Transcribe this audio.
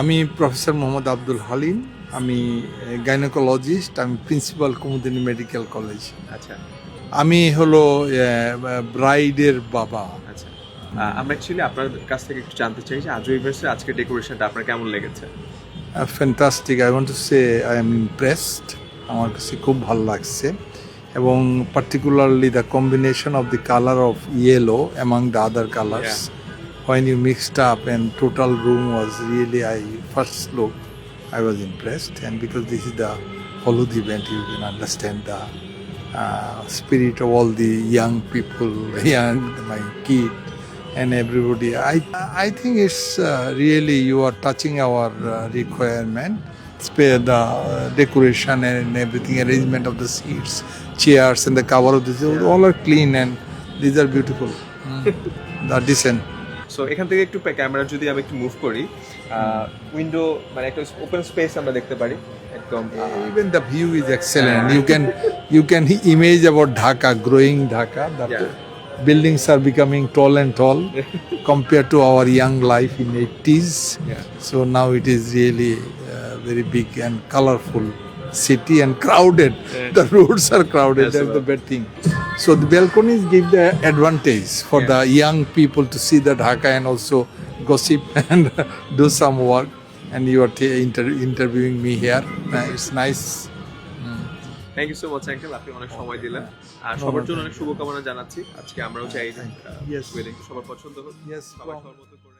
আমি প্রফেসর মোহাম্মদ আব্দুল হালিম। আমি গাইনোকোলজিস্ট। আমি প্রিন্সিপাল কুমুদিনী মেডিকেল কলেজ। আচ্ছা আমি হলো ব্রাইডের বাবা। আচ্ছা আমরা অ্যাকচুয়ালি আপনার কাছ থেকে একটু জানতে চাই যে আজও ইউনিভার্সিটির আজকে ডেকোরেশনটা আপনার কেমন লেগেছে? Fantastic. I want to say I am impressed. আমার কাছে খুব ভালো লাগছে, এবং particularly the combination of the colour of yellow among the other colours, when you mixed up and total room was really, I first look I was impressed. And because this is the Holud event, you can understand the spirit of all the young people, young, my kid and everybody. I think it's really you are touching our requirement. Spare the decoration and everything, arrangement of the seats, chairs and the cover of this, all are clean and these are beautiful. They are decent. So এখান থেকে একটু camera যদি আমি একটু move করি, window মানে একটা open space আমরা দেখতে পারি একদম। Even the view is excellent. You can image about Dhaka, growing Dhaka. The buildings are becoming tall and tall compared to our young life in 80s. So now it is really very big and colorful city and crowded. The roads are crowded. Yes, That's the bad thing. So the balconies give the advantage for the young people to see the Dhaka and also gossip and do some work. And you are interviewing me here. It's nice. Thank you so much uncle, আপনি অনেক সময় দিলেন আর সবার জন্য অনেক শুভকামনা জানাচ্ছি। আজকে আমরাও চাই Yes. ওয়েডিং সবার পছন্দ হোক, Yes, সবাই from- সবার মতো করে